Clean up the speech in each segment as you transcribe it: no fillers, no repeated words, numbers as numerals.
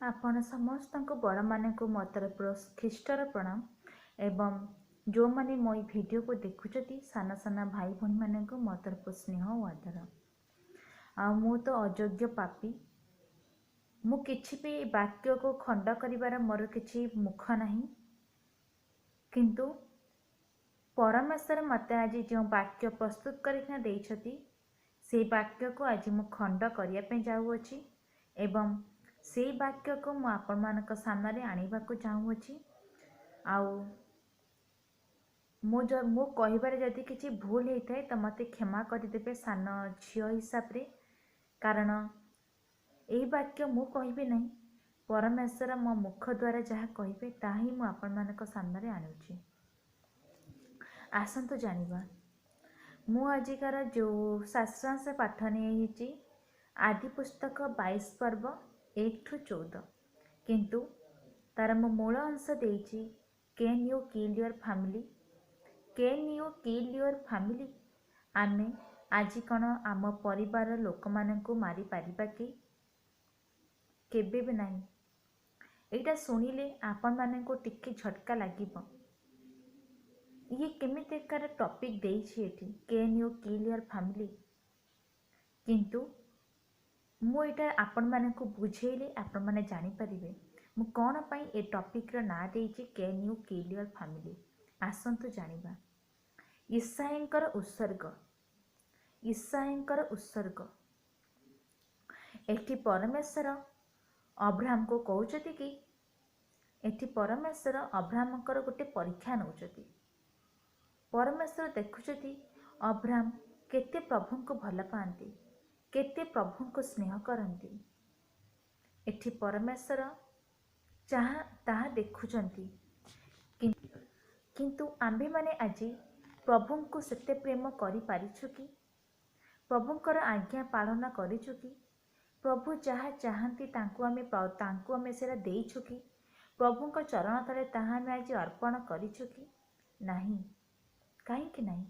आपण समस्त को बड़ मान को मो तरफ ख्रीष्टर प्रणाम एवं जो माने मो वीडियो को देखुचती सान सान भाई भौणी मान को मो तरफ स्नेह और आदर। मु तो अयोग्य पापी, मु किछि भी वाक्य को खंड करिवार मोर किछि मुख नहीं, किंतु परमेश्वर मते आज जो वाक्य प्रस्तुत करके देइछति से वाक्य को आज मु खंड करिया पे जाउअछि एवं से वाक्य को मु आपण मानक सामने आनिबा को चाहूँगी। आउ मो कहिबार जदि किछि भूल होता है तो मते क्षमा करदेवे सान झियो हिसाब रे, कारण यही वाक्य मु कहबे नहीं, परमेश्वर मो मुख द्वारा जहाँ कहे ताही मु आपण मानक सामने आणुछि। आसंतु जानिबा मु आजिकार जो शास्त्रांश पाठ नहीं आदि पुस्तक 22 पर्व 1-14, किंतु तार मो मूल अंश देइछि can you kill your family, can you kill your family. आमे आज कौन आम परिवार लोक मानू मारी पारिबा कि? केबे भी नहीं। एटा सुनिले आपण मानू टिके झटका लागिबो, ये केमितिकार टॉपिक देइछि एठी can you kill your family, किंतु मु एटा आपण मानू बुझेइले आपण माने जानि परिबे मु कोन पई ए टॉपिक रो ना देइछि can you kill your family. आसंतु जानिबा ईसाईंकर उत्सर्ग, ईसाईंकर उत्सर्ग। एठी परमेश्वर अब्राहम को कहउछति कि एठी परमेश्वर अब्राहमकर गोटे परीक्षा नउछति। परमेश्वर देखुछति अब्राहम केते प्रभु को भल पाती, केते प्रभु को स्नेह करती। एठी परमेश्वर जहाँ ताहा देखुछंती, किंतु आम्भे माने आज प्रभु को सेते प्रेम करि पारिछु कि? प्रभुंकर आज्ञा पालना करिछु कि? प्रभु जहाँ चाहती तांकु आमे सेरा देइछु कि? प्रभुंक चरण तले ताहा आमे आज अर्पण करिछु कि? नहीं। काहेकि नहीं?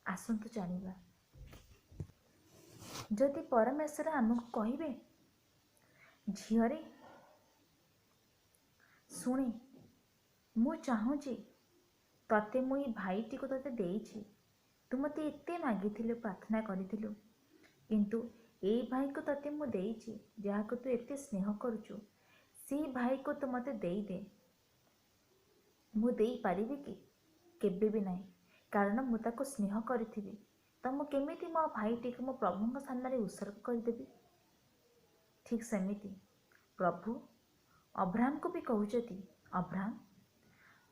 आसंतु जानिबा। जदि परमेश्वर आमको कहिबे झियरे सुने मु चाहूँगी तते मु भाईटी को तते देइछि, तू मते एते मागिथिलु प्रार्थना करिथिलु, किंतु ए भाई को तते मु देइछि जहा को तू एते स्नेह करूछु, से भाई को तू मते देई दे। मु देई पारिबि कि? केबे भी नहीं, कारण मु ताको स्नेह करिथिबि तो मु केमिति मो भाईटी को मो प्रभु सामने उत्सर्ग करदेबी। ठीक सेमिति प्रभु अब्राहम को भी कहउछति, अब्राहम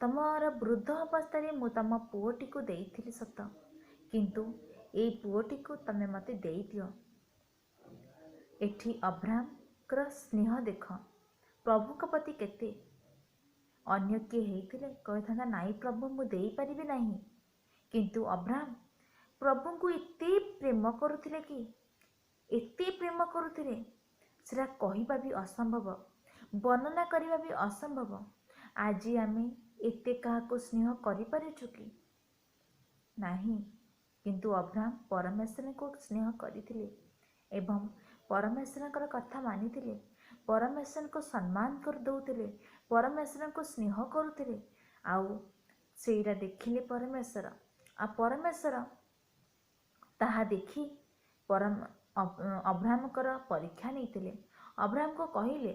तमर वृद्ध अवस्था मु तम पुओटी को देइथिली सत, किंतु ए पुओटी को तमे मते देई दियो। एठी अब्राहम कर स्नेह देख प्रभु का प्रति केते। अन्य किए हेइथिले कहिथांदा नाई प्रभु मु देई परिबि नाही, किंतु अब्राहम प्रभु को एते प्रेम करुथिले कि एते प्रेम करुथिले सेरा कहिबा भी असंभव, वर्णना करिबा भी असंभव। आज आमे एते काहा को स्नेह करि पारिछु कि? नाही। किंतु अब्राहम परमेश्वर को स्नेह करिथिले एवं परमेश्वर कथा मानिथिले, परमेश्वर को सम्मान कर दउथिले, परमेश्वर को स्नेह करुथिले। आउ सेरा देखिले परमेश्वर, आ परमेश्वर ताहा देखी अब्राहम कर परीक्षा नहीं। अब्राहम को कहिले,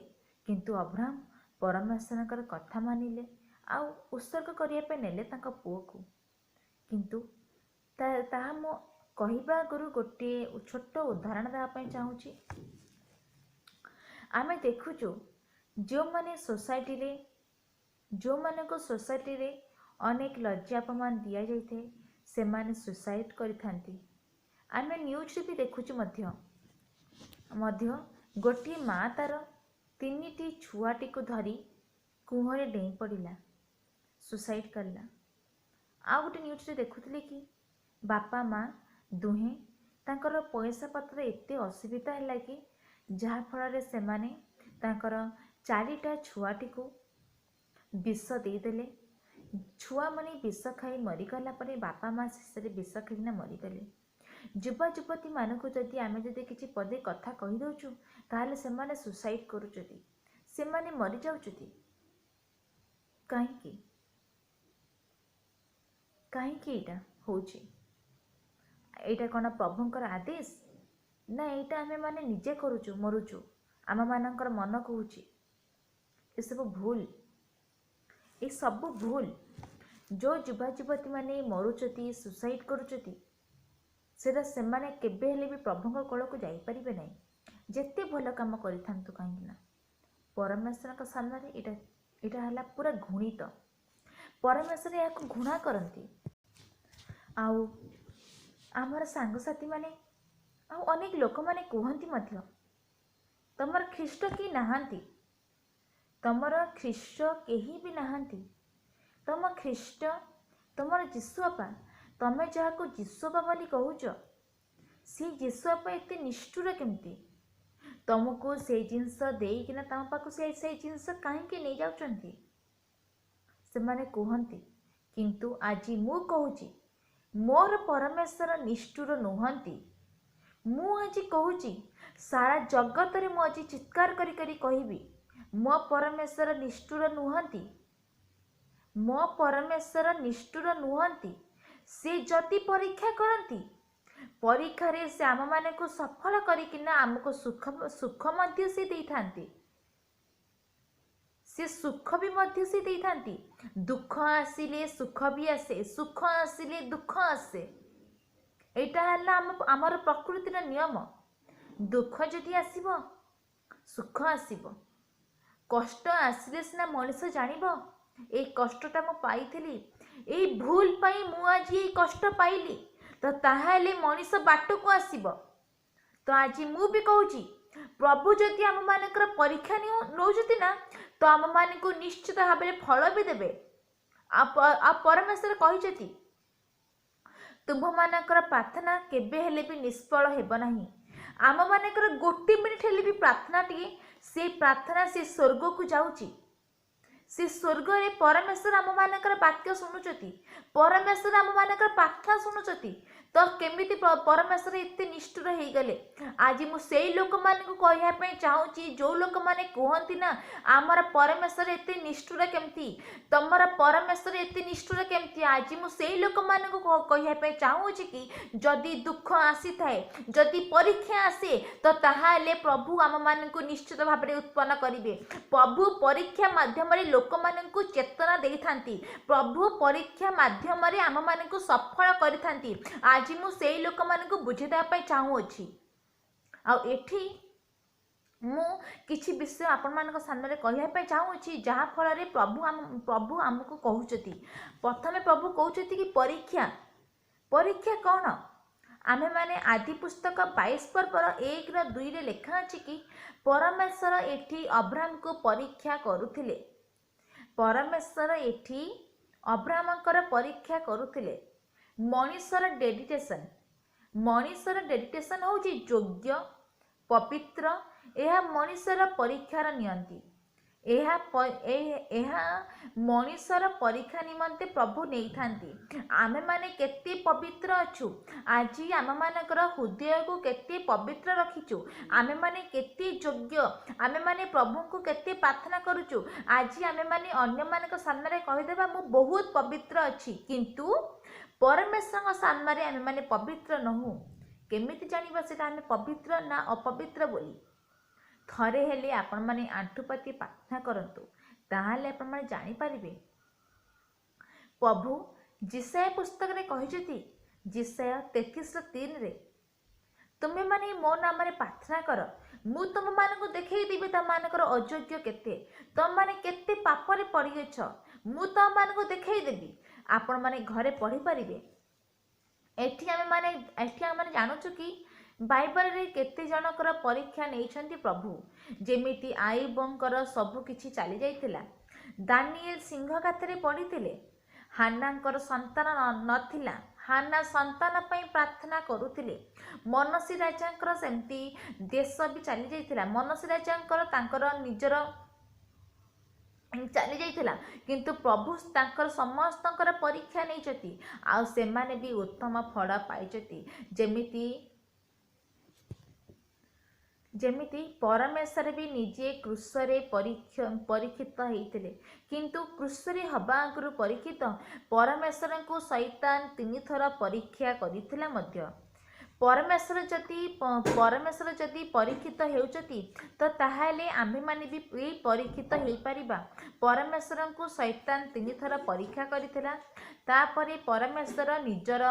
किंतु अब्राहम परमेश्वर कथा मानिले आउ उत्सर्ग करिया पे नेले तांका पुओ को। किंतु ताहा मो कहिबा गुरु गोटे छोट उदाहरण देवा पई चाहूची। आमे देखुचु जो माने सोसाइटी रे, जो माने को सोसाइटी रे अनेक लज्जा अपमान दिया जाइथे से माने सुसाइड करिथांती। आमे न्यूज भी देखुचु मध्य गोटे माँ तार 3टी छुआटी को धरी कुहरे डेई पड़िला, सुसाइड करला। आ गोटे न्यूज देखुथिले कि बापा माँ दुहे तांकर पैसा पत्र एते असुविधा हैला कि जहा फल से माने तांकर 4टा छुआटी को विष देदेले। छुआ माने विष खाई मरीगला परे बापा माँ शेष विष खाईना मरीगले। युवा युवती मानक जदि आमे जदि किछि पदे कथा कहि दउछु ताहले से माने सुसाइड करूचती। ସେମାନେ ମରି ଯାଉଛନ୍ତି। କାହିଁକି କାହିଁକି ଏଇଟା ହେଉଛି? ଏଇଟା କ'ଣ ପ୍ରଭୁଙ୍କର ଆଦେଶ? ନା ଏଇଟା ଆମେ ମାନେ ନିଜେ କରୁଛୁ, ମରୁଛୁ, ଆମମାନଙ୍କର ମନ କହୁଛି? ଏସବୁ ଭୁଲ, ଏସବୁ ଭୁଲ। ଯେଉଁ ଯୁବା ଯୁବତୀ ମାନେ ମରୁଛନ୍ତି, ସୁସାଇଡ୍ କରୁଛନ୍ତି, ସେଟା ସେମାନେ କେବେ ହେଲେ ବି ପ୍ରଭୁଙ୍କ କୋଳକୁ ଯାଇପାରିବେ ନାହିଁ, ଯେତେ ଭଲ କାମ କରିଥାନ୍ତୁ। କାହିଁକି ନା ପରମେଶ୍ୱରଙ୍କ ସାମ୍ନାରେ ଏଇଟା ହେଲା ପୁରା ଘୃଣିତ। ପରମେଶ୍ୱର ଏହାକୁ ଘୃଣା କରନ୍ତି। ଆଉ ଆମର ସାଙ୍ଗସାଥିମାନେ ଆଉ ଅନେକ ଲୋକମାନେ କୁହନ୍ତି ମଧ୍ୟ, ତମର ଖ୍ରୀଷ୍ଟ କେହି ନାହାନ୍ତି, ତମର ଖ୍ରୀଷ୍ଟ କେହି ବି ନାହାନ୍ତି, ତମ ଖ୍ରୀଷ୍ଟ ତମର ଯୀଶୁବାପା, ତମେ ଯାହାକୁ ଯୀଶୁବାପା ବୋଲି କହୁଛ, ସେ ଯୀଶୁବାପା ଏତେ ନିଷ୍ଠୁର କେମିତି? ତମକୁ ସେଇ ଜିନିଷ ଦେଇକିନା ତମ ପାଖକୁ ସେଇ ଜିନିଷ କାହିଁକି ନେଇଯାଉଛନ୍ତି? ସେମାନେ କୁହନ୍ତି। କିନ୍ତୁ ଆଜି ମୁଁ କହୁଛି, ମୋର ପରମେଶ୍ୱର ନିଷ୍ଠୁର ନୁହନ୍ତି। ମୁଁ ଆଜି କହୁଛି, ସାରା ଜଗତରେ ମୁଁ ଆଜି ଚିତ୍କାର କରି କରି କହିବି, ମୋ ପରମେଶ୍ୱର ନିଷ୍ଠୁର ନୁହନ୍ତି। ମୋ ପରମେଶ୍ୱର ନିଷ୍ଠୁର ନୁହନ୍ତି। ସେ ଯଦି ପରୀକ୍ଷା କରନ୍ତି, ପରୀକ୍ଷାରେ ସେ ଆମମାନଙ୍କୁ ସଫଳ କରିକିନା ଆମକୁ ସୁଖ ମଧ୍ୟ ସେ ଦେଇଥାନ୍ତି। ସେ ସୁଖ ବି ମଧ୍ୟ ସେ ଦେଇଥାନ୍ତି। ଦୁଃଖ ଆସିଲେ ସୁଖ ବି ଆସେ, ସୁଖ ଆସିଲେ ଦୁଃଖ ଆସେ। ଏଇଟା ହେଲା ଆମର ପ୍ରକୃତିର ନିୟମ। ଦୁଃଖ ଯଦି ଆସିବ, ସୁଖ ଆସିବ। କଷ୍ଟ ଆସିଲେ ସିନା ମଣିଷ ଜାଣିବ, ଏଇ କଷ୍ଟଟା ମୁଁ ପାଇଥିଲି, ଏଇ ଭୁଲ ପାଇଁ ମୁଁ ଆଜି ଏଇ କଷ୍ଟ ପାଇଲି, ତ ତାହେଲେ ମଣିଷ ବାଟକୁ ଆସିବ। ତ ଆଜି ମୁଁ ବି କହୁଛି, ପ୍ରଭୁ ଯଦି ଆମମାନଙ୍କର ପରୀକ୍ଷା ନେଉଛନ୍ତି ନା, ତ ଆମମାନଙ୍କୁ ନିଶ୍ଚିତ ଭାବରେ ଫଳ ବି ଦେବେ। ଆଉ ପରମେଶ୍ୱର କହିଛନ୍ତି, ତୁମମାନଙ୍କର ପ୍ରାର୍ଥନା କେବେ ହେଲେ ବି ନିଷ୍ଫଳ ହେବ ନାହିଁ। ଆମମାନଙ୍କର ଗୋଟେ ମିନିଟ୍ ହେଲେ ବି ପ୍ରାର୍ଥନାଟିଏ, ସେ ପ୍ରାର୍ଥନା ସେ ସ୍ୱର୍ଗକୁ ଯାଉଛି। ସେ ସ୍ୱର୍ଗରେ ପରମେଶ୍ୱର ଆମମାନଙ୍କର ବାକ୍ୟ ଶୁଣୁଛନ୍ତି, ପରମେଶ୍ୱର ଆମମାନଙ୍କର ପ୍ରାର୍ଥନା ଶୁଣୁଛନ୍ତି। ତ କେମିତି ପରମେଶ୍ୱର ଏତେ ନିଷ୍ଠୁର ହେଇଗଲେ? ଆଜି ମୁଁ ସେଇ ଲୋକମାନଙ୍କୁ କହିବା ପାଇଁ ଚାହୁଁଛି, ଯେଉଁ ଲୋକମାନେ କୁହନ୍ତି ନା ଆମର ପରମେଶ୍ୱର ଏତେ ନିଷ୍ଠୁର କେମିତି, ତମର ପରମେଶ୍ୱର ଏତେ ନିଷ୍ଠୁର କେମିତି? ଆଜି ମୁଁ ସେଇ ଲୋକମାନଙ୍କୁ କହିବା ପାଇଁ ଚାହୁଁଛି କି ଯଦି ଦୁଃଖ ଆସିଥାଏ, ଯଦି ପରୀକ୍ଷା ଆସେ, ତ ତାହେଲେ ପ୍ରଭୁ ଆମମାନଙ୍କୁ ନିଶ୍ଚିତ ଭାବରେ ଉତ୍ପନ୍ନ କରିବେ। ପ୍ରଭୁ ପରୀକ୍ଷା ମାଧ୍ୟମରେ ଲୋକମାନଙ୍କୁ ଚେତନା ଦେଇଥାନ୍ତି। ପ୍ରଭୁ ପରୀକ୍ଷା ମାଧ୍ୟମରେ ଆମମାନଙ୍କୁ ସଫଳ କରିଥାନ୍ତି। ଆଜି ମୁଁ ସେଇ ଲୋକମାନଙ୍କୁ ବୁଝେଇଦେବା ପାଇଁ ଚାହୁଁଅଛି। ଆଉ ଏଠି ମୁଁ କିଛି ବିଷୟ ଆପଣମାନଙ୍କ ସାମ୍ନାରେ କହିବା ପାଇଁ ଚାହୁଁଅଛି, ଯାହାଫଳରେ ପ୍ରଭୁ ଆମକୁ କହୁଛନ୍ତି। ପ୍ରଥମେ ପ୍ରଭୁ କହୁଛନ୍ତି କି ପରୀକ୍ଷା କ'ଣ? ଆମେମାନେ ଆଦି ପୁସ୍ତକ 22 ପର୍ବର 1-2ରେ ଲେଖା ଅଛି କି ପରମେଶ୍ୱର ଏଠି ଅବ୍ରାହ୍ମକୁ ପରୀକ୍ଷା କରୁଥିଲେ। ପରମେଶ୍ୱର ଏଠି ଅବ୍ରାହ୍ମଙ୍କର ପରୀକ୍ଷା କରୁଥିଲେ। ମଣିଷର ଡେଡିକେସନ୍ ହେଉଛି ଯୋଗ୍ୟ, ପବିତ୍ର। ଏହା ମଣିଷର ପରୀକ୍ଷାର ନିଅନ୍ତି। ଏହା ମଣିଷର ପରୀକ୍ଷା ନିମନ୍ତେ ପ୍ରଭୁ ନେଇଥାନ୍ତି। ଆମେମାନେ କେତେ ପବିତ୍ର ଅଛୁ, ଆଜି ଆମମାନଙ୍କର ହୃଦୟକୁ କେତେ ପବିତ୍ର ରଖିଛୁ, ଆମେମାନେ କେତେ ଯୋଗ୍ୟ, ଆମେମାନେ ପ୍ରଭୁଙ୍କୁ କେତେ ପ୍ରାର୍ଥନା କରୁଛୁ। ଆଜି ଆମେମାନେ ଅନ୍ୟମାନଙ୍କ ସାମ୍ନାରେ କହିଦେବା ମୁଁ ବହୁତ ପବିତ୍ର ଅଛି, କିନ୍ତୁ ପରମେଶ୍ୱରଙ୍କ ସାମ୍ନାରେ ଆମେମାନେ ପବିତ୍ର ନୋହୁଁ। କେମିତି ଜାଣିବା ସେଟା ଆମେ ପବିତ୍ର ନା ଅପବିତ୍ର ବୋଲି? ଥରେ ହେଲେ ଆପଣମାନେ ଆଣ୍ଠୁପାତି ପ୍ରାର୍ଥନା କରନ୍ତୁ, ତାହେଲେ ଆପଣମାନେ ଜାଣିପାରିବେ। ପ୍ରଭୁ ଜିସାୟା ପୁସ୍ତକରେ କହିଛନ୍ତି, ଜିସାୟା 33:3ରେ, ତୁମେମାନେ ମୋ ନାମରେ ପ୍ରାର୍ଥନା କର, ମୁଁ ତୁମମାନଙ୍କୁ ଦେଖେଇଦେବି ତମମାନଙ୍କର ଅଯୋଗ୍ୟ କେତେ, ତମମାନେ କେତେ ପାପରେ ପଡ଼ିଅଛ, ମୁଁ ତମମାନଙ୍କୁ ଦେଖେଇଦେବି। ଆପଣମାନେ ଘରେ ପଢ଼ିପାରିବେ। ଏଠି ଆମେ ଜାଣୁଛୁ କି ବାଇବଲରେ କେତେ ଜଣଙ୍କର ପରୀକ୍ଷା ନେଇଛନ୍ତି ପ୍ରଭୁ। ଯେମିତି ଆୟୁବଙ୍କର ସବୁ କିଛି ଚାଲି ଯାଇଥିଲା, ଦାନିଏଲ ସିଂହ ଗାତରେ ପଡ଼ିଥିଲେ, ହାନ୍ନାଙ୍କର ସନ୍ତାନ ନଥିଲା, ହାନ୍ନା ସନ୍ତାନ ପାଇଁ ପ୍ରାର୍ଥନା କରୁଥିଲେ। ମନସୀ ରାଜାଙ୍କର ସେମିତି ଦେଶ ବି ଚାଲି ଯାଇଥିଲା, ମନସୀ ରାଜାଙ୍କର ତାଙ୍କର ନିଜର ଚାଲି ଯାଇଥିଲା, କିନ୍ତୁ ପ୍ରଭୁ ତାଙ୍କର ସମସ୍ତଙ୍କର ପରୀକ୍ଷା ନେଇଛନ୍ତି, ଆଉ ସେମାନେ ବି ଉତ୍ତମ ଫଳ ପାଇଛନ୍ତି। ଯେମିତି ପରମେଶ୍ୱର ବି ନିଜେ କ୍ରୁଶରେ ପରୀକ୍ଷିତ ହେଇଥିଲେ, କିନ୍ତୁ କ୍ରୁଶରେ ହେବା ଆଗରୁ ପରୀକ୍ଷିତ ପରମେଶ୍ୱରଙ୍କୁ ଶୈତାନ 3 ଥର ପରୀକ୍ଷା କରିଥିଲା ମଧ୍ୟ। ପରମେଶ୍ୱର ଯଦି ପରୀକ୍ଷିତ ହେଉଛନ୍ତି ତ ତାହେଲେ ଆମ୍ଭେମାନେ ବି ଏଇ ପରୀକ୍ଷିତ ହେଇପାରିବା। ପରମେଶ୍ୱରଙ୍କୁ ଶୈତାନ 3 ଥର ପରୀକ୍ଷା କରିଥିଲା। ତାପରେ ପରମେଶ୍ୱର ନିଜର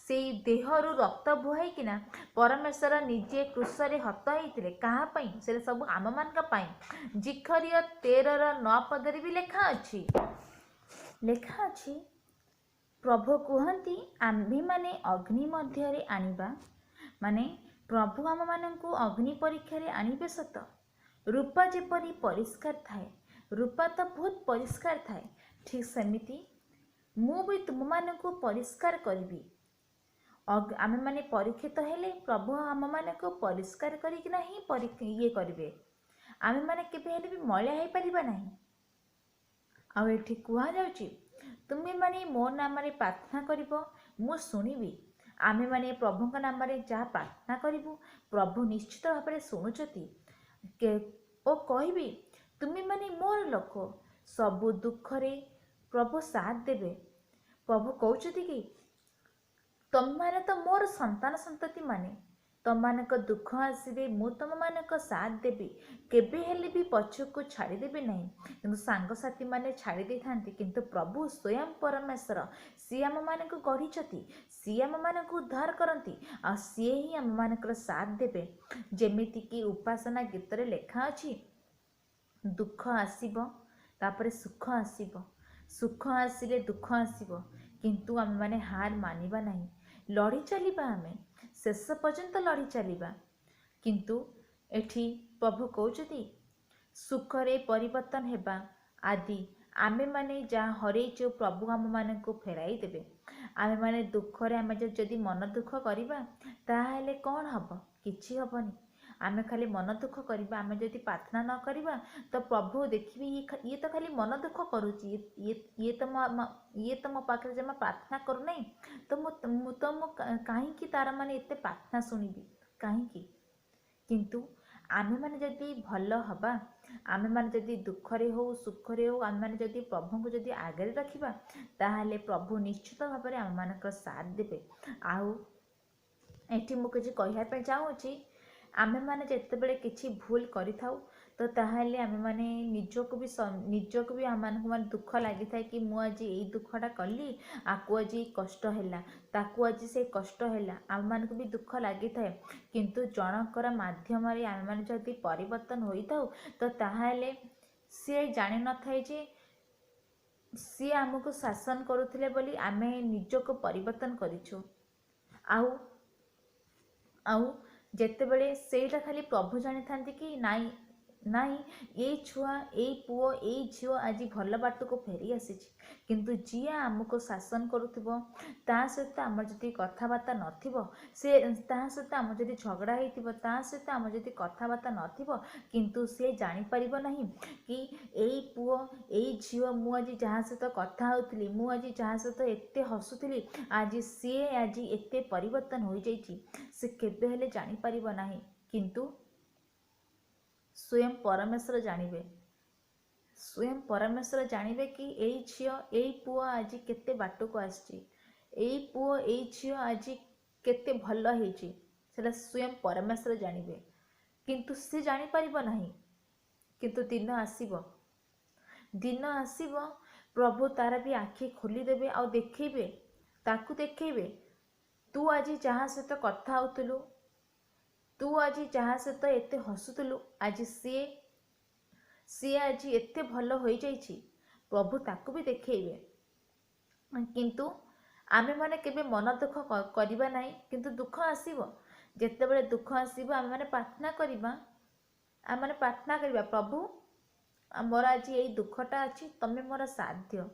ସେଇ ଦେହରୁ ରକ୍ତ ବୁହାଇକିନା ପରମେଶ୍ୱର ନିଜେ କ୍ରୁଶରେ ହତ ହେଇଥିଲେ। କାହା ପାଇଁ? ସେଟା ସବୁ ଆମମାନଙ୍କ ପାଇଁ। ଜିଖରିୟ 13:9 ବି ଲେଖା ଅଛି ପ୍ରଭୁ କୁହନ୍ତି ଆମ୍ଭେମାନେ ଅଗ୍ନି ମଧ୍ୟରେ ଆଣିବା, ମାନେ ପ୍ରଭୁ ଆମମାନଙ୍କୁ ଅଗ୍ନି ପରୀକ୍ଷାରେ ଆଣିବେ ସତ। ରୂପା ଯେପରି ପରିଷ୍କାର ଥାଏ, ରୂପା ତ ବହୁତ ପରିଷ୍କାର ଥାଏ, ଠିକ୍ ସେମିତି ମୁଁ ବି ତୁମମାନଙ୍କୁ ପରିଷ୍କାର କରିବି। ଆମେମାନେ ପରୀକ୍ଷିତ ହେଲେ ପ୍ରଭୁ ଆମମାନଙ୍କୁ ପରିଷ୍କାର କରିକିନା ହିଁ ଇଏ କରିବେ। ଆମେମାନେ କେବେ ହେଲେ ବି ମଳିଆ ହେଇପାରିବା ନାହିଁ। ଆଉ ଏଠି କୁହାଯାଉଛି ତୁମେମାନେ ମୋ ନାମରେ ପ୍ରାର୍ଥନା କରିବ, ମୁଁ ଶୁଣିବି। ଆମେମାନେ ପ୍ରଭୁଙ୍କ ନାମରେ ଯାହା ପ୍ରାର୍ଥନା କରିବୁ ପ୍ରଭୁ ନିଶ୍ଚିତ ଭାବରେ ଶୁଣୁଛନ୍ତି ଓ କହିବି ତୁମେମାନେ ମୋର ଲୋକ। ସବୁ ଦୁଃଖରେ ପ୍ରଭୁ ସାଥ ଦେବେ। ପ୍ରଭୁ କହୁଛନ୍ତି କି ତମମାନେ ତ ମୋର ସନ୍ତାନ ସନ୍ତତି ମାନେ, ତମମାନଙ୍କ ଦୁଃଖ ଆସିବେ ମୁଁ ତମମାନଙ୍କ ସାଥ ଦେବି, କେବେ ହେଲେ ବି ପଛକୁ ଛାଡ଼ିଦେବି ନାହିଁ। କିନ୍ତୁ ସାଙ୍ଗସାଥି ମାନେ ଛାଡ଼ି ଦେଇଥାନ୍ତି, କିନ୍ତୁ ପ୍ରଭୁ ସ୍ୱୟଂ ପରମେଶ୍ୱର ସିଏ ଆମମାନଙ୍କୁ ଗଢ଼ିଛନ୍ତି, ସିଏ ଆମମାନଙ୍କୁ ଉଦ୍ଧାର କରନ୍ତି, ଆଉ ସିଏ ହିଁ ଆମମାନଙ୍କର ସାଥ ଦେବେ। ଯେମିତିକି ଉପାସନା ଗୀତରେ ଲେଖା ଅଛି, ଦୁଃଖ ଆସିବ ତାପରେ ସୁଖ ଆସିବ, ସୁଖ ଆସିଲେ ଦୁଃଖ ଆସିବ, କିନ୍ତୁ ଆମେମାନେ ହାର ମାନିବା ନାହିଁ। ଲଢ଼ି ଚାଲିବା, ଆମେ ଶେଷ ପର୍ଯ୍ୟନ୍ତ ଲଢ଼ି ଚାଲିବା। କିନ୍ତୁ ଏଠି ପ୍ରଭୁ କହୁଛନ୍ତି ସୁଖରେ ପରିବର୍ତ୍ତନ ହେବା ଆଦି ଆମେମାନେ ଯାହା ହରେଇଛୁ ପ୍ରଭୁ ଆମମାନଙ୍କୁ ଫେରାଇ ଦେବେ। ଆମେମାନେ ଦୁଃଖରେ ଆମେ ଯଦି ମନ ଦୁଃଖ କରିବା ତାହେଲେ କ'ଣ ହବ? କିଛି ହବନି। ଆମେ ଖାଲି ମନ ଦୁଃଖ କରିବା। ଆମେ ଯଦି ପ୍ରାର୍ଥନା ନ କରିବା ତ ପ୍ରଭୁ ଦେଖିବେ ଇଏ ତ ଖାଲି ମନ ଦୁଃଖ କରୁଛି, ଇଏ ତ ମୋ ପାଖରେ ଜମା ପ୍ରାର୍ଥନା କରୁନାହିଁ, ତ ମୁଁ କାହିଁକି ତାର ମାନେ ଏତେ ପ୍ରାର୍ଥନା ଶୁଣିବି, କାହିଁକି? କିନ୍ତୁ ଆମେମାନେ ଯଦି ଭଲ ହବା, ଆମେମାନେ ଯଦି ଦୁଃଖରେ ହଉ ସୁଖରେ ହଉ ଆମେମାନେ ଯଦି ପ୍ରଭୁଙ୍କୁ ଯଦି ଆଗରେ ରଖିବା ତାହେଲେ ପ୍ରଭୁ ନିଶ୍ଚିତ ଭାବରେ ଆମମାନଙ୍କର ସାଥ ଦେବେ। ଆଉ ଏଠି ମୁଁ କିଛି କହିବା ପାଇଁ ଚାହୁଁଛି, ଆମେମାନେ ଯେତେବେଳେ କିଛି ଭୁଲ କରିଥାଉ ତ ତାହେଲେ ଆମେମାନେ ନିଜକୁ ବି ଆମମାନଙ୍କୁ ମାନେ ଦୁଃଖ ଲାଗିଥାଏ କି ମୁଁ ଆଜି ଏଇ ଦୁଃଖଟା କଲି, ଆକୁ ଆଜି କଷ୍ଟ ହେଲା, ତାକୁ ଆଜି ସେ କଷ୍ଟ ହେଲା, ଆମମାନଙ୍କୁ ବି ଦୁଃଖ ଲାଗିଥାଏ। କିନ୍ତୁ ଜଣଙ୍କର ମାଧ୍ୟମରେ ଆମେମାନେ ଯଦି ପରିବର୍ତ୍ତନ ହୋଇଥାଉ ତ ତାହେଲେ ସିଏ ଜାଣିନଥାଏ ଯେ ସିଏ ଆମକୁ ଶାସନ କରୁଥିଲେ ବୋଲି ଆମେ ନିଜକୁ ପରିବର୍ତ୍ତନ କରିଛୁ। ଆଉ ଯେତେବେଳେ ସେଇଟା ଖାଲି ପ୍ରଭୁ ଜାଣିଥାନ୍ତି କି ନାଇଁ ଏଇ ଛୁଆ, ଏଇ ପୁଅ, ଏଇ ଝିଅ ଆଜି ଭଲ ବାଟକୁ ଫେରି ଆସିଛି। କିନ୍ତୁ ଯିଏ ଆମକୁ ଶାସନ କରୁଥିବ ତା ସହିତ ଆମର ଯଦି କଥାବାର୍ତ୍ତା ନଥିବ, ତା ସହିତ ଆମର ଯଦି ଝଗଡ଼ା ହେଇଥିବ, ତା ସହିତ ଆମର ଯଦି କଥାବାର୍ତ୍ତା ନଥିବ, କିନ୍ତୁ ସେ ଜାଣିପାରିବ ନାହିଁ କି ଏଇ ପୁଅ, ଏଇ ଝିଅ ମୁଁ ଆଜି ଯାହା ସହିତ କଥା ହେଉଥିଲି, ମୁଁ ଆଜି ଯାହା ସହିତ ଏତେ ହସୁଥିଲି, ସିଏ ଆଜି ଏତେ ପରିବର୍ତ୍ତନ ହୋଇଯାଇଛି, ସେ କେବେ ହେଲେ ଜାଣିପାରିବ ନାହିଁ। କିନ୍ତୁ ସ୍ୱୟଂ ପରମେଶ୍ୱର ଜାଣିବେ। ସ୍ୱୟଂ ପରମେଶ୍ୱର ଜାଣିବେ କି ଏଇ ଝିଅ, ଏଇ ପୁଅ ଆଜି କେତେ ବାଟକୁ ଆସିଛି, ଏଇ ପୁଅ, ଏଇ ଝିଅ ଆଜି କେତେ ଭଲ ହେଇଛି, ସେଟା ସ୍ୱୟଂ ପରମେଶ୍ୱର ଜାଣିବେ। କିନ୍ତୁ ସେ ଜାଣିପାରିବ ନାହିଁ। କିନ୍ତୁ ଦିନ ଆସିବ ପ୍ରଭୁ ତାର ବି ଆଖି ଖୋଲିଦେବେ ଆଉ ତାକୁ ଦେଖେଇବେ ତୁ ଆଜି ଯାହା ସହିତ କଥା ହେଉଥିଲୁ, ତୁ ଆଜି ଯାହା ସହିତ ଏତେ ହସୁଥିଲୁ, ଆଜି ସିଏ ଆଜି ଏତେ ଭଲ ହୋଇଯାଇଛି, ପ୍ରଭୁ ତାକୁ ବି ଦେଖେଇବେ। କିନ୍ତୁ ଆମେମାନେ କେବେ ମନ ଦୁଃଖ କରିବା ନାହିଁ। କିନ୍ତୁ ଦୁଃଖ ଆସିବ, ଯେତେବେଳେ ଦୁଃଖ ଆସିବ ଆମେମାନେ ପ୍ରାର୍ଥନା କରିବା ପ୍ରଭୁ ମୋର ଆଜି ଏଇ ଦୁଃଖଟା ଅଛି, ତମେ ମୋର ସାଥ ଦିଅ,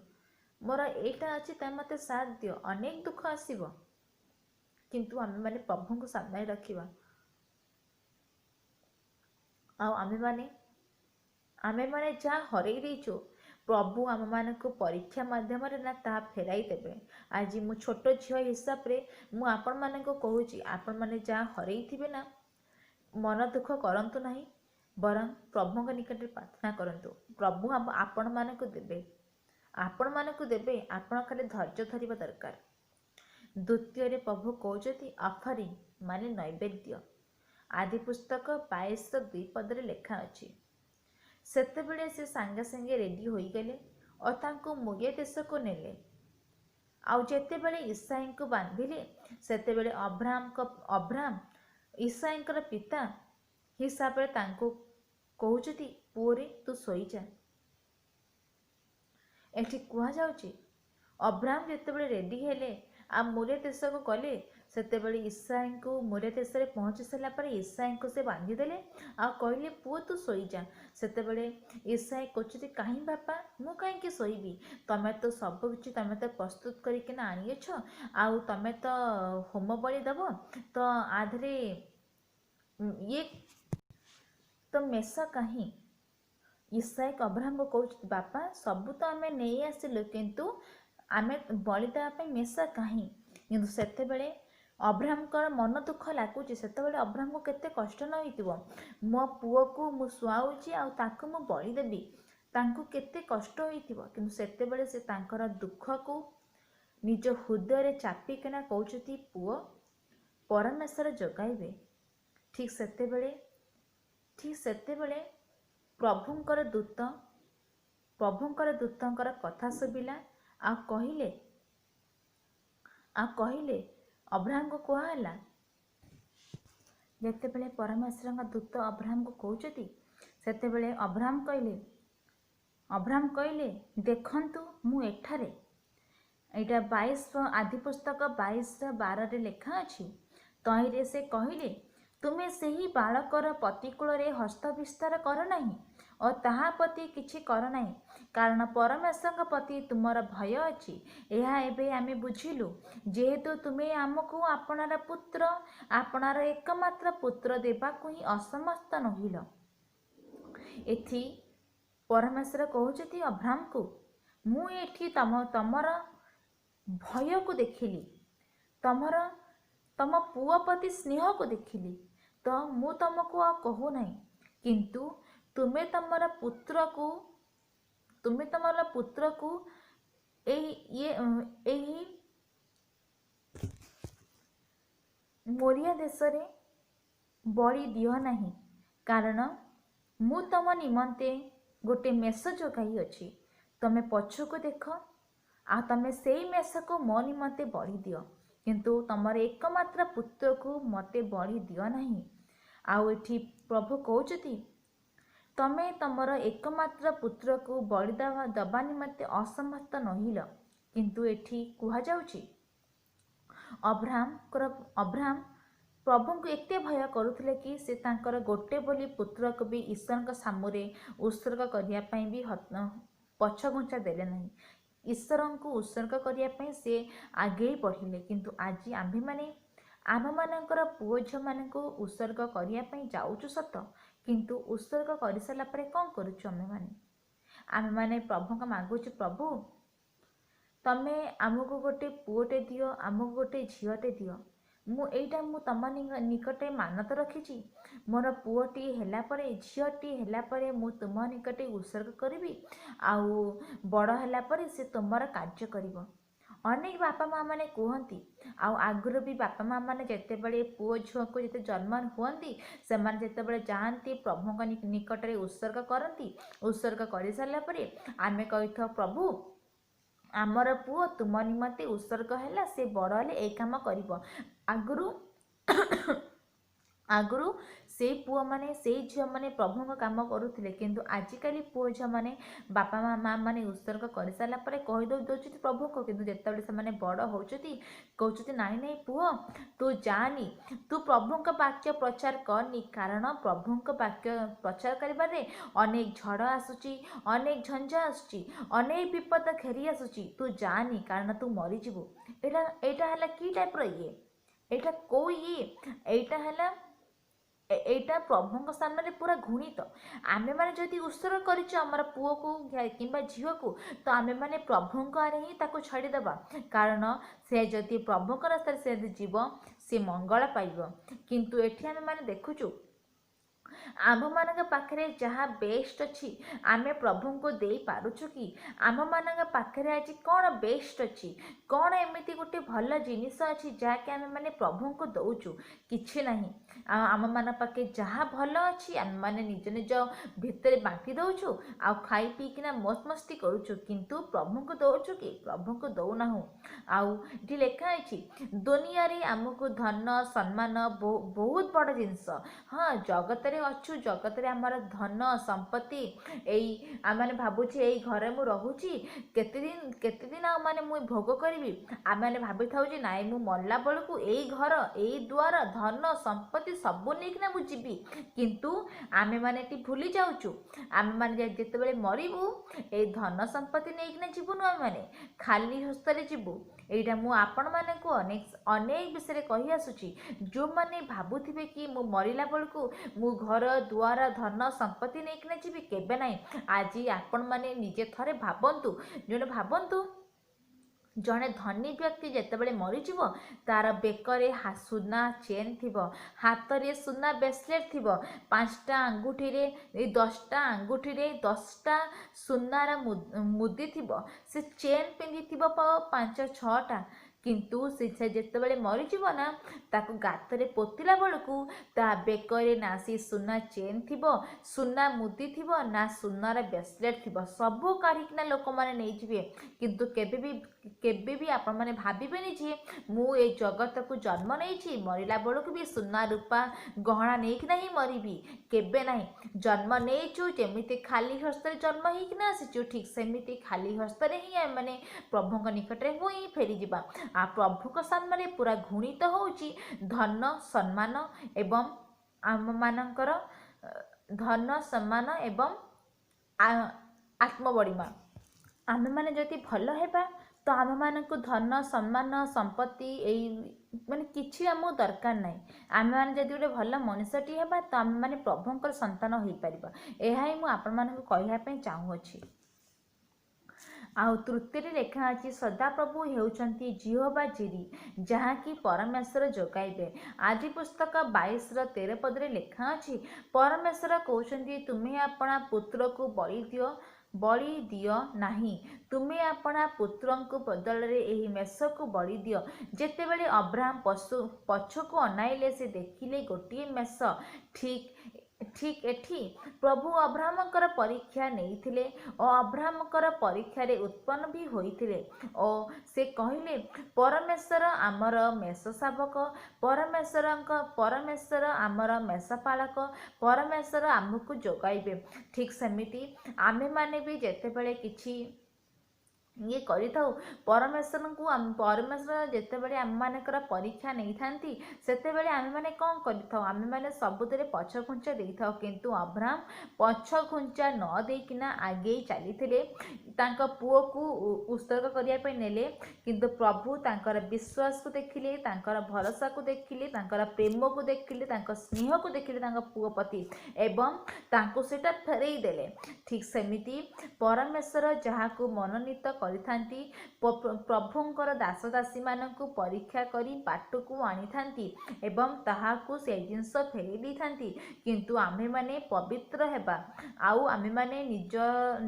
ମୋର ଏଇଟା ଅଛି ତମେ ମୋତେ ସାଥ ଦିଅ। ଅନେକ ଦୁଃଖ ଆସିବ କିନ୍ତୁ ଆମେମାନେ ପ୍ରଭୁଙ୍କୁ ସାମ୍ନାରେ ରଖିବା। ଆଉ ଆମେମାନେ ଯାହା ହରେଇ ଦେଇଛୁ ପ୍ରଭୁ ଆମମାନଙ୍କୁ ପରୀକ୍ଷା ମାଧ୍ୟମରେ ନା ତାହା ଫେରାଇ ଦେବେ। ଆଜି ମୁଁ ଛୋଟ ଝିଅ ହିସାବରେ ମୁଁ ଆପଣମାନଙ୍କୁ କହୁଛି, ଆପଣମାନେ ଯାହା ହରେଇଥିବେ ନା मन दुख करंतु नहीं, बरं प्रभुଙ୍କ निकटରେ प्रार्थना କରନ୍ତୁ। प्रभु आपण मानकु देबे, आपण मानकु देबे, आपण खाली धैर्य धरिबा दरकार। द्वितीय प्रभु कहते अफरिंग माने नैवेद्य। आदि पुस्तक 22:2 पदरे लेखा अछि। सेतेबेले से सांगे सांगे रेडी होई गले और तांको मोरिया देश को नेले। आउ जेतेबेले ईसाई को बांधिले सेतेबेले अब्राहम ईसाई पिता हिसाब रे तांको कहउछति पुओरे तू सोई जा। एठी कुहा जाउछि अब्राहम जेतेबेले रेडी हेले आ मोरिया देश को गले सेतेबेले ईसाई को मोरिया देश रे पहुँची सारा पर ईसाई को से बांधी देले आ कहले पुओ तू सोई जा। सेतेबेले ईसाई कहउछति काहे बापा मु काहे के सोईबी, तमे तो सब किछि तमे तो प्रस्तुत करिकिना आनियछ, आउ तमे तो होम बलि दबो तो आधरे ये तो मेसा कहीं। ईसाई अब्राहम को कहउछति बापा सबु तो आमे नहीं आसिलु किंतु आमे बलि देबा मेसा कहीं। किंतु सेतेबेले अब्राहम कर मन दुख लागुची। सेतेबेले अब्राहम को केते कष्ट न होइतिबो, मो पुओ को मु सुआउची आ ताको मु बलि देबी, तांको केते कष्ट होइतिबो। किंतु सेतेबेले से तांकर दुख को निज हृदय रे चापी केना कहउछति पुओ परमेश्वर जगाइबे। ठीक सेतेबेले प्रभुंकर दूतंकर कथा सुबिला आ कहले अब्राहम को कहला जेतेबेले परमेश्वर दूत अब्राहम को कहउछति सेतेबेले अब्राहम कहले देखंतु मु एठारे। एटा 22 आदि पुस्तक 22:12 रे लेखा अछि। तहिरे से कहले तुमे सेही बालकर प्रतिकूल रे हस्त विस्तार कर नहीं और ताहा प्रति किछि कर नहीं, कारण परमेश्वर प्रति तुमर भय अछि। यह एबे आमे बुझिलु जेहेतु तुमे आमको आपनार पुत्र आपनार एकमात्र पुत्र देबाकु ही असमस्त नहिल। एथि परमेश्वर कहउछति अब्राहम को मु एठी तमर भय को देखिली, तम पुओ प्रति स्नेह को देखिली, तो मु तुमको आ कहू नहीं, किंतु तुमे तमर पुत्र को एही मोरिया देश रे बलि दियो नहीं, कारण मु तम निमंते गोटे मेष जगाई अछि। तमे पछको देख आ तमे सेई मेष को मो निमंते बलि दियो, किंतु तमर एकमात्र पुत्र को मते बलि दियो नहीं। आउ एठी प्रभु कहउछति तमे तमर एकमात्र पुत्र को बलि दबा निमंते असमस्त नहिल। किंतु एठी कुहा जाउछि अब्राहम प्रभु को एते भय करुथिले कि से तांकर गोटे बोली पुत्र को भी ईश्वर के सामने उत्सर्ग करिया पई भी पछ घुंचा देले नहीं। ईश्वर को उत्सर्ग करिया पई से आगे बढ़िले, किंतु आज आम्भे माने आम मानकर पुओ झियो मानक उत्सर्ग करिया पई जाउछु सत, किंतु उत्सर्ग कर सारा पर कौन करुछु आमे माने प्रभु का मागुछु प्रभु तमे आमको गोटे पुओटे दियो, आमको गोटे झीलटे दियो। मु तम निकटे मानत रखी मोर पुओटी हैला परे झीलटी हैला परे मु तुम निकटे उत्सर्ग करी आउ बड़ हैला परे से तुमर कार्य करिवो। अनेक बापा माँ मैंने कहती आगुरी भी बापा माँ मैंने जितेबाला पुओ झील को जिते जन्म हुंती से जितेबाला जाती प्रभु निकट में उत्सर्ग करती। उत्सर्ग कर सारापर आम कही प्रभु आमर पुओ तुम निमंते उत्सर्ग है से बड़ हेले ए काम कर। आगुरु से पुओ माने से झील माने प्रभु का काम करुले, किंतु आजिकल पुओ झील माने बापा माँ माने उत्सर्ग कर सारापर कहीदे प्रभु को, किंतु जितेबाला से बड़ होती कहते नाई नाई पुओ तू जानी तू प्रभु का वाक्य प्रचार करनी, कारण प्रभु का वाक्य प्रचार करिबारे अनेक झड़ आसुची, अनेक झंझा आसुची, अनेक विपद घेरी आसुची, तू जानी कारण तू मरीजु। एटा है कि टाइप एटा को एटा प्रभु सामने पूरा घृणित। आमे माने जदि उत्सर्ग करिछु हमर पुओ को किंबा झील को तो आमे माने प्रभु आरे ही ताको छाड़ी देबा, कारण से जदि प्रभु रास्ता से जीव से मंगल पाइब। किंतु एठी आमे माने देखुछु आमମାନଙ୍କ पाखरे जहाँ बेस्ट अच्छी आमे प्रभु को दे पारुछु कि आमମାନଙ୍କ पाखरे आज कौन बेस्ट अच्छी कौन एमती गोटे भल जिनिस अच्छी जहाँकि आमे माने प्रभु को दौचु किछि नहीं। आम मान पाखे जहाँ भल अच्छी आमे माने निज निज भितर बांटी दौचु आ खाई पीकिना मौज मस्ती करुछु किंतु प्रभु को दौचु कि प्रभु को दौनाहु। आउ ये लिखा है दुनिया रे आमको धन सम्मान बहुत बड़ जिनस। हाँ जगत रे अच्छु जगत रे आमर धन संपत्ति एई आमे भाबुछि एई घरे मु रहुछि केते दिन आ माने मु भोग करिवि आमे भाबि थाउ जे नाइ मु मरला बेलकु एई घर एई द्वार धन संपत्ति सब नेकिना मु जीवी किंतु आमे माने टी भूली जाउछु आमे माने जेतेबेले मरिबु ए धन संपत्ति नेकिना जीवनु आमे माने खाली हस्तरे जीवु। एइटा मु आपण माने को अनेक विषय कहि आसुछि जो माने भाबुथिबे कि मु मरिला बेलकु मु घर द्वार धन संपत्ति नेकिना जीवी केबे नाइ। आज आपण माने निजे थरे भाबंतु जने भाबंतु जड़े धनी व्यक्ति जितेबाला मरीज तार बेकरे सुना चेन थी हाथ में सुना ब्रेसलेट थी 5टा आंगुठी 10टा आंगुठी 10टा सुनार मुदी थी से चेन पिंधि 5-6टा किंतु से जितेबाला मरीज ना ताको गातरे पोतिला बेलू ता बेकरे ना सी सुना चेन थी सुना मुदी थी ना सुनार ब्रेसलेट थी सबू काढ़िकिना लोक मैंने नहीं जाए किंतु केबे भी आपण माने भाबिबेनी जे मु ए जगत को जन्म नहीं मरिला बेलू भी सुना रूपा गहना नहीं कि नहीं मरबी केबे नहीं जन्म नहीं जमीती खाली हस्ते जन्म होना आसीचु ठीक सेमिति खाली हस्ते ही माने प्रभु निकट में ही फेरी जा आ प्रभु सामने पूरा घृणित होउची धन सम्मान एवं आम मानकर धन सम्मान एवं आत्मबड़िमा आम माने जदि भल हेबा तो आम मानक धन सम्मान संपत्ति यही माने किछि आमो दरकार नहीं आम मैंने जदि गोटे भल मनुष्यटी हेबा तो आम मैंने प्रभुंकर संतान हो पार यह ही मुझे आपण मानक कहवाई चाहूँगी। आउ तृतीय लेखा अच्छी सदा प्रभु हेउचंती जिहोवा जिरी जहाँकि परमेश्वर जोगाइबे। आदि पुस्तक 22-13 पदरे लेखा अच्छी परमेश्वर कहते तुम्हें अपना पुत्र को बलि दियो नाही तुम्हें अपना पुत्र को बदल रे एही मेष को बलि दियो। जेतेबेले अब्राहम पछको अनाइले से देखिले गोटे मेष ठीक एठी प्रभु अब्राहमकर परीक्षा नहीं और अब्राहमकर परीक्षा उत्पन्न भी होइथिले और से कहले परमेश्वर आमर मेष शावक परमेश्वर आमर मेषपालक परमेश्वर आमको जोगाइबे। ठीक सेमिति आमे माने भी जेतेबेले किछि ये करिथाउ परमेश्वर को परमेश्वर जेतेबेले आम मानकर परीक्षा नहीं थांती सेतेबेले आमे माने कौन करिथाउ आमे माने सबुतरे पछ खुंचा देइथाउ किंतु अब्राहम पछ खुंचा न देकिना आगे चलीथिले तांका पुओ को उत्सर्ग करिया पे नेले किंतु प्रभु तांकर विश्वास को देखिले तांकर भरोसा को देखिले तांकर प्रेम को देखिले तांकर स्नेह को देखिले तांका पुओ पति एवं तांको सेटा फेरई देले। ठीक सेमिति परमेश्वर जहाँ को मनोनीत करिथांती प्रभुंकर दास दासी मानकु परीक्षा करी बाटकु आनिथांती एवं ताहाकु से जिनस फेरी देथांती किंतु आमे माने पवित्र हेबा आउ आमे माने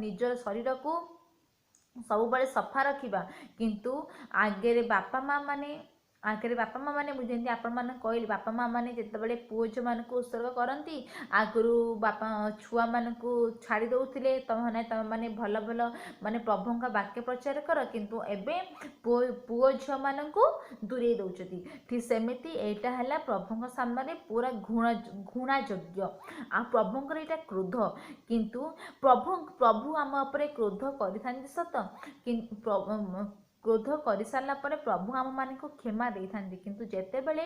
निज शरीर को सबुबले सफा रखिबा किंतु आगे बापा माँ माने बापा माँ मैंने बुझे आपण मैंने कहली बापा माँ मैंने जितेबाला पुओ झी मान उत्सर्ग करती आगु बापा छुआ मान छाड़ी दौले तुम मैंने भल भल माने प्रभु का वाक्य प्रचार कर किंतु एबे पुओ झील मान दूरे दौरान। ठीक सेमती एटा है प्रभु सामने पूरा घृणा योग्य आ प्रभुंकर यहाँ क्रोध किंतु प्रभु आम उपर क्रोध कर सत क्रोध कर सारा पर प्रभु आम मान को क्षमा दे था किंतु जेतेबेले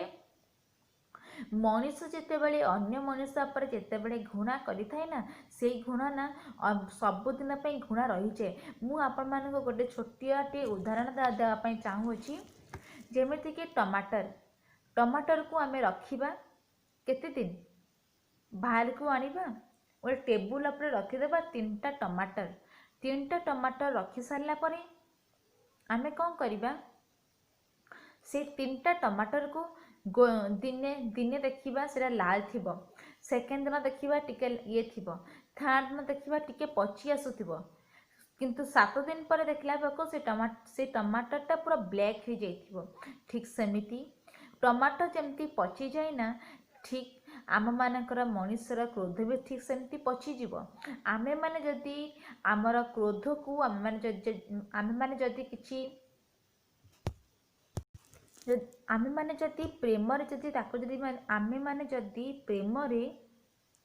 मनुष्य जेतेबेले अन्य मनुष्य पर जेतेबेले घृणा करिथाय ना से घृणा ना सबुदिन पे घृणा रही जाए। मु आपण मानको गोटे छोटियाटे उदाहरण देवाई चाहूँगी जेमिति कि टमाटर को आमे रखिबा केते दिन बाहर को आनिबा गोटे टेबुल पर रखिदेबा 3टा टमाटर रखी सारला परे आमे कौन करिबा से 3टा टमाटर को दिने देखिबा सेरा लाल थिबो सेकेंड दिन देखिबा टिके ये थिबो, थर्ड दिन देखिबा टिके पची आसुथिबो, किंतु 7 दिन पर देखला बेको से टमाटरटा पूरा ब्लैक हो जाइथिबो। ठीक सेमिति टमाटर जेमती पची जाए ना, ठीक आम मानकर मनुष्यर क्रोध भी ठीक सेमती पचिଯିव। आमे माने जदि आमर क्रोध को आमे माने जदि किछि आमे माने जदि प्रेम जदि ताको जदि आमे माने जदि प्रेम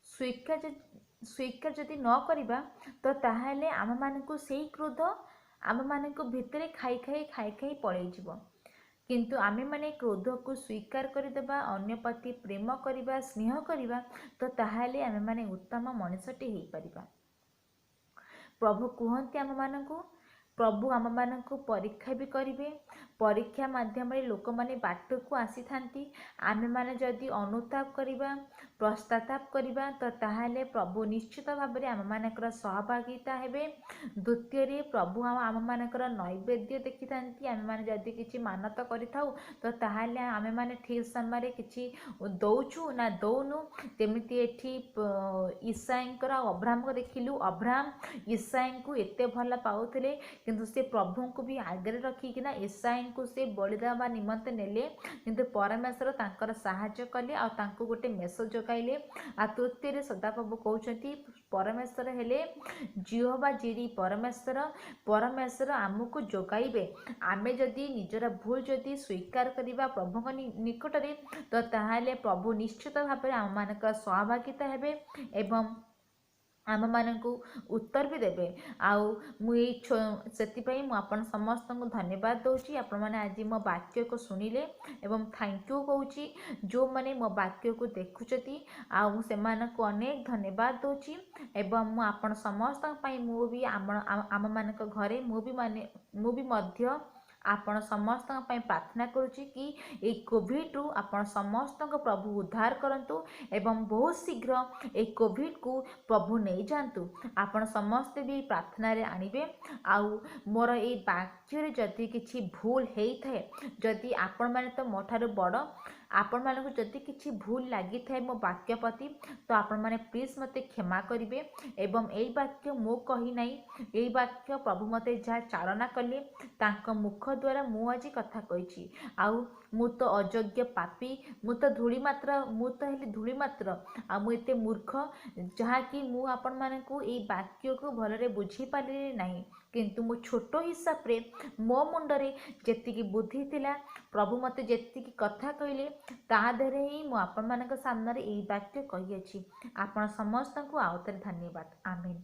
स्वीकार जदि न करिबा तो ताहाले आम मानकु सेई क्रोध आम मानकु भितरे खाई खाई पळेई जिवो। किंतु आमे माने क्रोध को स्वीकार करदेबा, अन्य प्रति प्रेम करवा, स्नेह करवा, तो ताहाले आमे माने उत्तम मनुष्यटे हेई परिबा। प्रभु कहते आम मानकु, प्रभु आम मानकु परीक्षा भी करिवे। परीक्षा माध्यम लोक माने बाट को आसी थांती, आमे माने जदि अनुताप करिबा, पश्चाताप करिबा, तो ताहाले प्रभु निश्चित भाव में आम मानकर सहभागिता हेबे। द्वितीय रे प्रभु आम मानकर नैवेद्य देखि थांती। आमे माने जदि किछि मानत करिथाउ तो ताहाले आमे माने ठीक समय किछि दौछु ना दौनु। तेमिति एठी ईसाईंकर अब्राहम को देखिलु, अब्राहम ईसाई को एते भल पाउथिले, किंतु से प्रभु को भी आगे रखिकिना ईसाई को से बलिदान निमंते नेले, किंतु परमेश्वर तांकर सहायता कले आ तांको गोटे मेसेज जोगाइले। आ तृतीय रे सदाप्रभु कहउछंती परमेश्वर हेले जिहोवा जिरी परमेश्वर, परमेश्वर आमको जोगाइबे। आमे जदि निजर भूल जदि स्वीकार करिबा प्रभु निकट रे, तो ताहाले प्रभु निश्चित भाव में आम मानक सहभागिता हेबे एवं आम मानकु उत्तर भी देबे। आउ मुई सेतिपई मु आपन समस्त को धन्यवाद दउची। आपण माने आज मो वाक्य को सुनिले एवं थैंक यू कहूची। जो माने मो वाक्य को देखुचती आउ से मानकु अनेक धन्यवाद दउची। एवं मु आपन समस्त पई मु भी आम मानक घरे मु भी मध्य आपण समस्त पई प्रार्थना करूची कि ए कोविड रु आपण समस्त प्रभु उद्धार करंतु एवं बहुत शीघ्र ए कोविड को प्रभु नहीं जानतु। आपण समस्त भी प्रार्थना रे आनिबे। आउ मोर ए वाक्य जदि किछि भूल हेई थाए, जदि आपण माने तो मोठारु बड़, आपण मानकु जदि किछि भूल लागि थाए मो वाक्य प्रति, तो आपण माने प्लीज मते क्षमा करिवे। एवं एई वाक्य मो कहि नाही, एई वाक्य प्रभु मते जा चालना कले तांको मुख द्वारा मु आज कथा कहिछि। आउ मु तो अयोग्य पापी, मु तो धूली मात्र, मु तो हेली धूली मात्र, आ मु एते मूर्ख जहाँकि मु आपण मानकु एई वाक्य को भलरे बुझी पारे नाही। किंतु मो छोट हिसाब रे मो मुंडरे जेतिकी बुद्धि थिला, प्रभु मते जेतिकी कथा कहले ता देहरे ही मु आपण मानक सामने एई वाक्य कहि अछि। आपण समस्त को आउतरे धन्यवाद। आमीन।